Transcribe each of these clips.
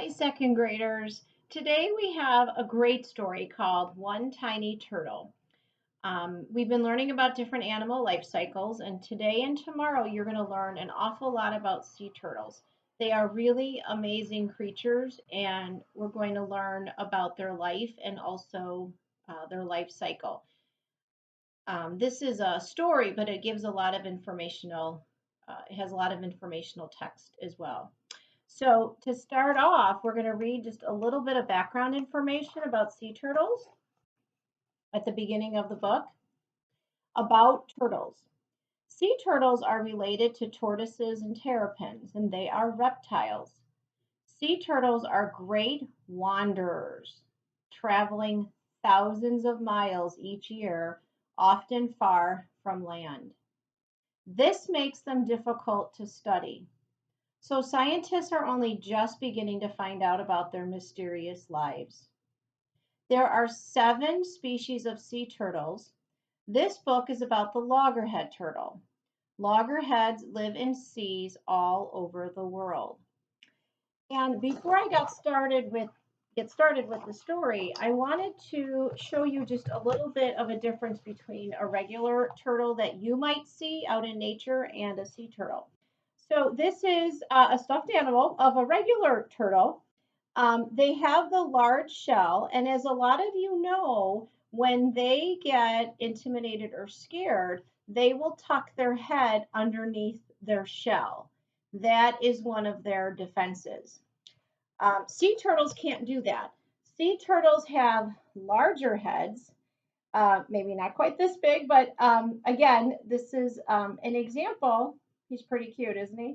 Hi, second graders. Today we have a great story called One Tiny Turtle. We've been learning about different animal life cycles, and today and tomorrow you're going to learn an awful lot about sea turtles. They are really amazing creatures, and we're going to learn about their life and also their life cycle. This is a story, but it gives a lot of it has a lot of informational text as well. So to start off, we're going to read just a little bit of background information about sea turtles at the beginning of the book. About turtles. Sea turtles are related to tortoises and terrapins, and they are reptiles. Sea turtles are great wanderers, traveling thousands of miles each year, often far from land. This makes them difficult to study. So scientists are only just beginning to find out about their mysterious lives. There are 7 species of sea turtles. This book is about the loggerhead turtle. Loggerheads live in seas all over the world. And before I get started with the story, I wanted to show you just a little bit of a difference between a regular turtle that you might see out in nature and a sea turtle. So this is a stuffed animal of a regular turtle. They have the large shell, and as a lot of you know, when they get intimidated or scared, they will tuck their head underneath their shell. That is one of their defenses. Sea turtles can't do that. Sea turtles have larger heads, maybe not quite this big, but again, this is an example. He's pretty cute, isn't he?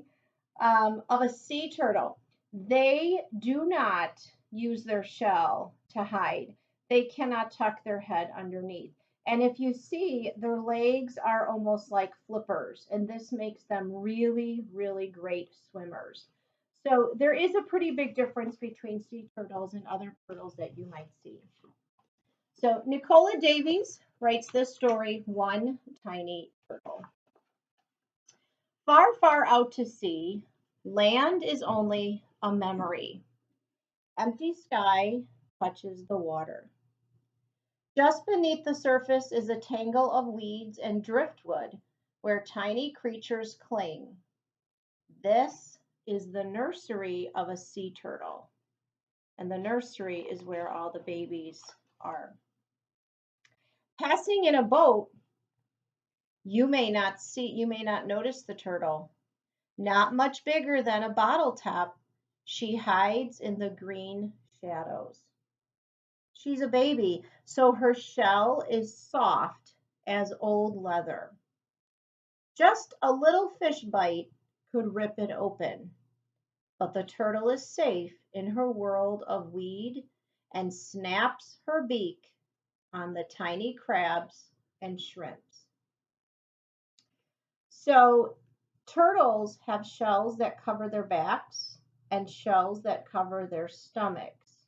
Of a sea turtle. They do not use their shell to hide. They cannot tuck their head underneath. And if you see, their legs are almost like flippers, and this makes them really, really great swimmers. So there is a pretty big difference between sea turtles and other turtles that you might see. So Nicola Davies writes this story, One Tiny Turtle. Far, far out to sea, land is only a memory. Empty sky touches the water. Just beneath the surface is a tangle of weeds and driftwood where tiny creatures cling. This is the nursery of a sea turtle. And the nursery is where all the babies are. Passing in a boat, you may not notice the turtle. Not much bigger than a bottle top, she hides in the green shadows. She's a baby, so her shell is soft as old leather. Just a little fish bite could rip it open, but the turtle is safe in her world of weed and snaps her beak on the tiny crabs and shrimps. So turtles have shells that cover their backs and shells that cover their stomachs.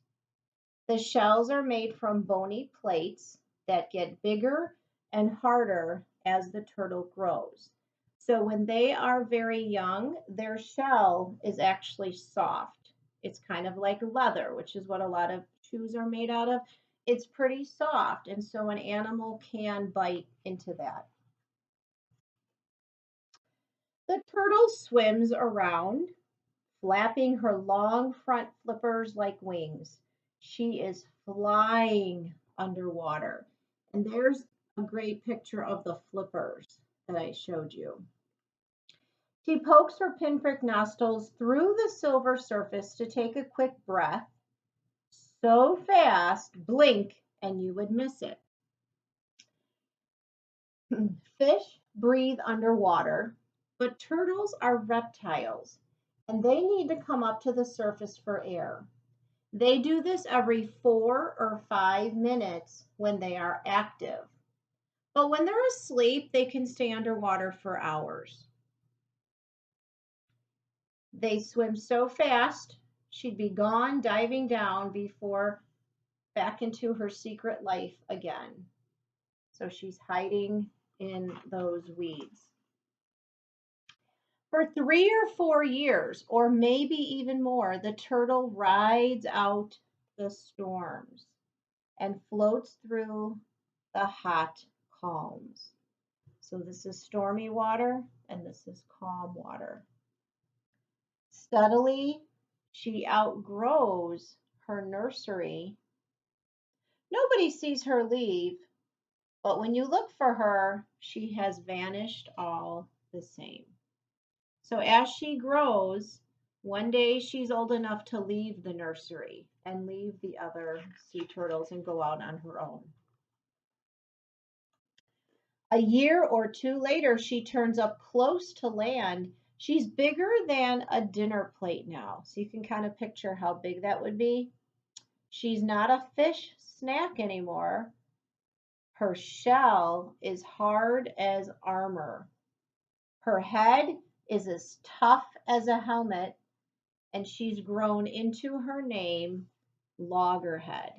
The shells are made from bony plates that get bigger and harder as the turtle grows. So when they are very young, their shell is actually soft. It's kind of like leather, which is what a lot of shoes are made out of. It's pretty soft, and so an animal can bite into that. The turtle swims around, flapping her long front flippers like wings. She is flying underwater. And there's a great picture of the flippers that I showed you. She pokes her pinprick nostrils through the silver surface to take a quick breath. So fast, blink, and you would miss it. Fish breathe underwater, but turtles are reptiles and they need to come up to the surface for air. They do this every 4 or 5 minutes when they are active. But when they're asleep, they can stay underwater for hours. They swim so fast, she'd be gone diving down before back into her secret life again. So she's hiding in those weeds. For 3 or 4 years, or maybe even more, the turtle rides out the storms and floats through the hot calms. So this is stormy water and this is calm water. Steadily, she outgrows her nursery. Nobody sees her leave, but when you look for her, she has vanished all the same. So as she grows, one day she's old enough to leave the nursery and leave the other sea turtles and go out on her own. A year or two later, she turns up close to land. She's bigger than a dinner plate now. So you can kind of picture how big that would be. She's not a fish snack anymore. Her shell is hard as armor. Her head is as tough as a helmet, and she's grown into her name, Loggerhead.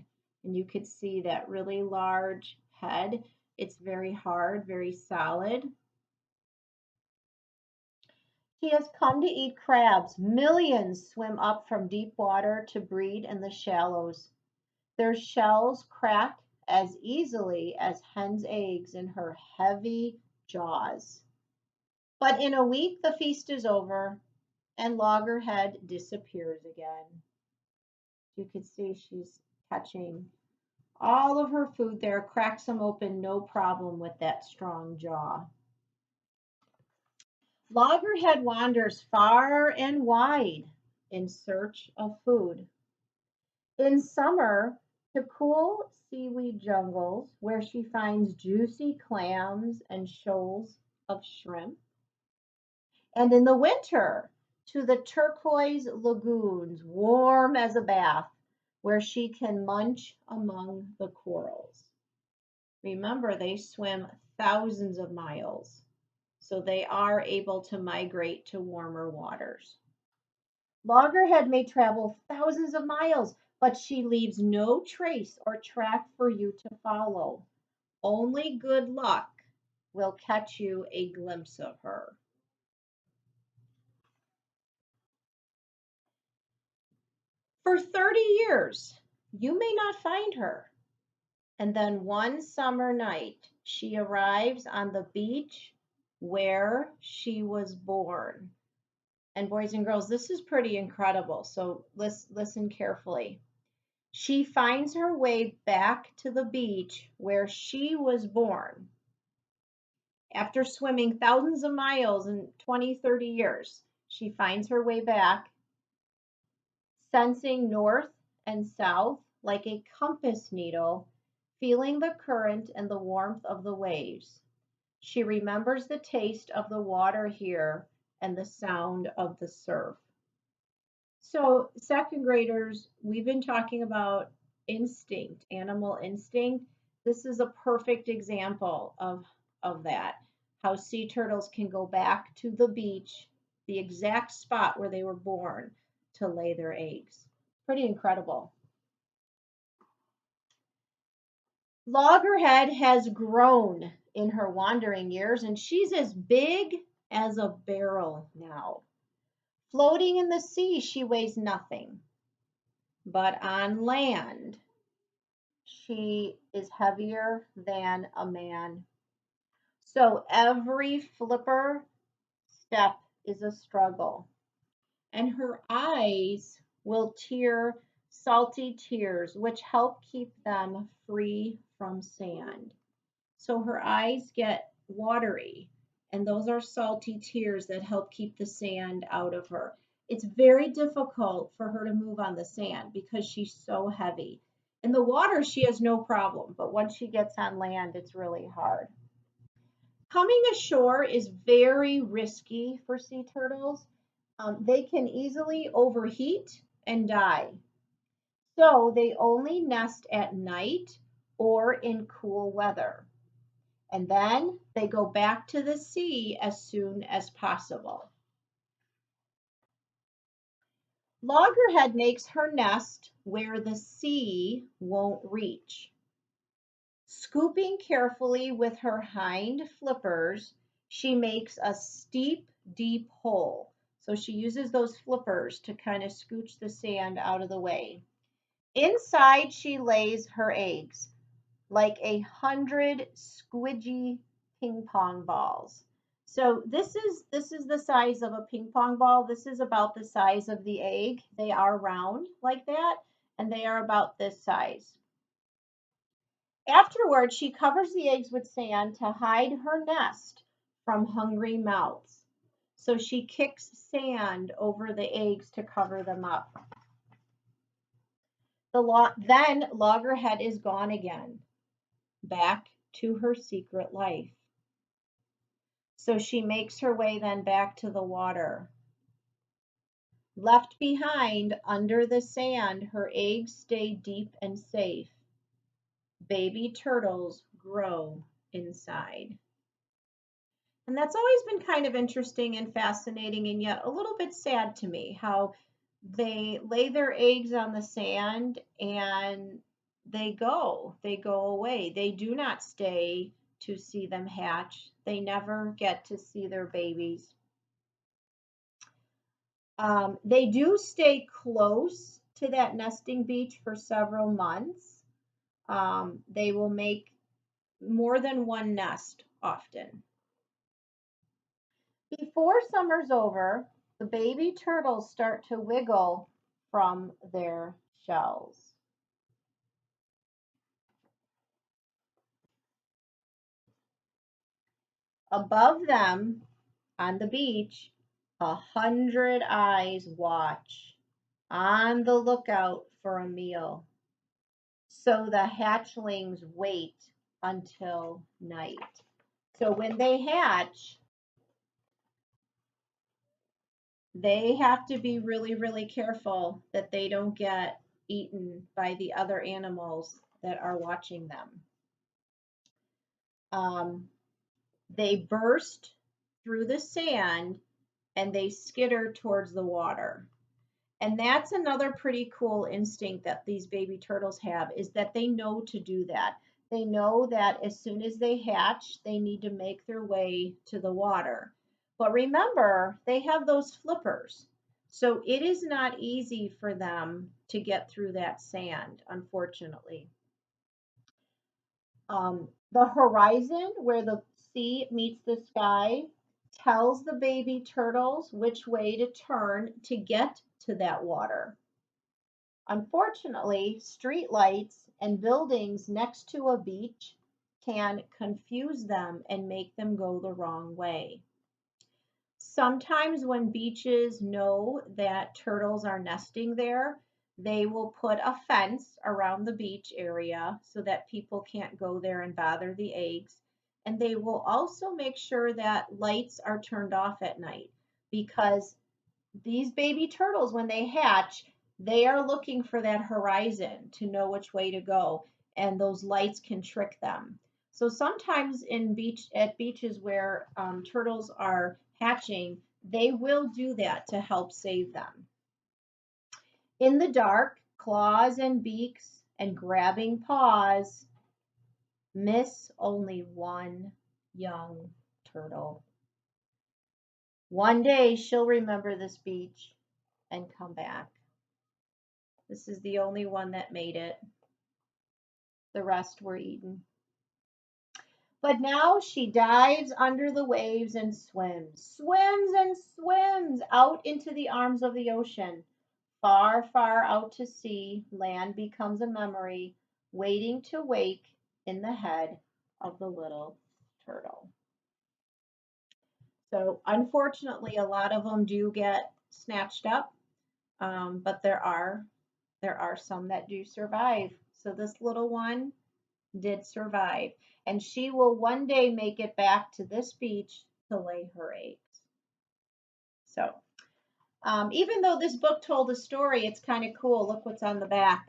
And you could see that really large head. It's very hard, very solid. She has come to eat crabs. Millions swim up from deep water to breed in the shallows. Their shells crack as easily as hen's eggs in her heavy jaws. But in a week, the feast is over and Loggerhead disappears again. You can see she's catching all of her food there, cracks them open, no problem with that strong jaw. Loggerhead wanders far and wide in search of food. In summer, to cool seaweed jungles where she finds juicy clams and shoals of shrimp. And in the winter, to the turquoise lagoons, warm as a bath, where she can munch among the corals. Remember, they swim thousands of miles, so they are able to migrate to warmer waters. Loggerhead may travel thousands of miles, but she leaves no trace or track for you to follow. Only good luck will catch you a glimpse of her. For 30 years, you may not find her. And then one summer night, she arrives on the beach where she was born. And boys and girls, this is pretty incredible. So listen carefully. She finds her way back to the beach where she was born. After swimming thousands of miles in 20, 30 years, she finds her way back, sensing north and south like a compass needle, feeling the current and the warmth of the waves. She remembers the taste of the water here and the sound of the surf. So, second graders, we've been talking about instinct, animal instinct. This is a perfect example of that. How sea turtles can go back to the beach, the exact spot where they were born, to lay their eggs. Pretty incredible. Loggerhead has grown in her wandering years, and she's as big as a barrel now. Floating in the sea, she weighs nothing. But on land, she is heavier than a man. So every flipper step is a struggle. And her eyes will tear salty tears, which help keep them free from sand. So her eyes get watery, and those are salty tears that help keep the sand out of her. It's very difficult for her to move on the sand because she's so heavy. In the water, she has no problem, but once she gets on land, it's really hard. Coming ashore is very risky for sea turtles. They can easily overheat and die. So they only nest at night or in cool weather. And then they go back to the sea as soon as possible. Loggerhead makes her nest where the sea won't reach. Scooping carefully with her hind flippers, she makes a steep deep hole. So she uses those flippers to kind of scooch the sand out of the way. Inside, she lays her eggs like 100 squidgy ping pong balls. So this is the size of a ping pong ball. This is about the size of the egg. They are round like that, and they are about this size. Afterward, she covers the eggs with sand to hide her nest from hungry mouths. So she kicks sand over the eggs to cover them up. Then Loggerhead is gone again, back to her secret life. So she makes her way then back to the water. Left behind under the sand, her eggs stay deep and safe. Baby turtles grow inside. And that's always been kind of interesting and fascinating and yet a little bit sad to me how they lay their eggs on the sand and they go away. They do not stay to see them hatch. They never get to see their babies. They do stay close to that nesting beach for several months. They will make more than one nest often. Before summer's over, the baby turtles start to wiggle from their shells. Above them on the beach, 100 eyes watch, on the lookout for a meal. So the hatchlings wait until night. So when they hatch, they have to be really, really careful that they don't get eaten by the other animals that are watching them. They burst through the sand and they skitter towards the water. And that's another pretty cool instinct that these baby turtles have is that they know to do that. They know that as soon as they hatch, they need to make their way to the water. But remember, they have those flippers. So it is not easy for them to get through that sand, unfortunately. The horizon, where the sea meets the sky, tells the baby turtles which way to turn to get to that water. Unfortunately, street lights and buildings next to a beach can confuse them and make them go the wrong way. Sometimes when beaches know that turtles are nesting there, they will put a fence around the beach area so that people can't go there and bother the eggs. And they will also make sure that lights are turned off at night because these baby turtles, when they hatch, they are looking for that horizon to know which way to go, and those lights can trick them. So sometimes at beaches where turtles are hatching, they will do that to help save them. In the dark, claws and beaks and grabbing paws miss only one young turtle. One day she'll remember this beach and come back. This is the only one that made it. The rest were eaten. But now she dives under the waves and swims and swims out into the arms of the ocean. Far, far out to sea, land becomes a memory, waiting to wake in the head of the little turtle. So unfortunately, a lot of them do get snatched up, but there are some that do survive. So this little one did survive, and she will one day make it back to this beach to lay her eggs. So even though this book told a story, it's kind of cool. Look what's on the back.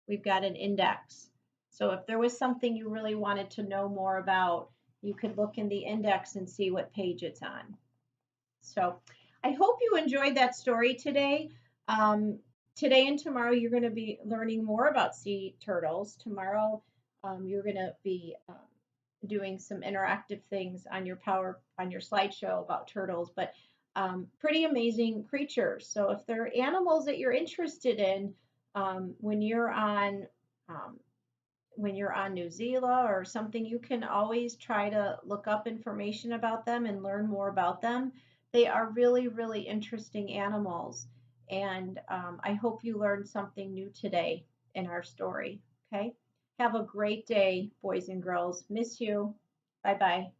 We've got an index. So if there was something you really wanted to know more about, you could look in the index and see what page it's on. So I hope you enjoyed that story today. Today and tomorrow, you're going to be learning more about sea turtles. Tomorrow, you're going to be doing some interactive things on your slideshow about turtles, but pretty amazing creatures. So if there are animals that you're interested in when you're on um, New Zealand or something, you can always try to look up information about them and learn more about them. They are really, really interesting animals. And I hope you learned something new today in our story. Okay. Have a great day, boys and girls. Miss you. Bye bye.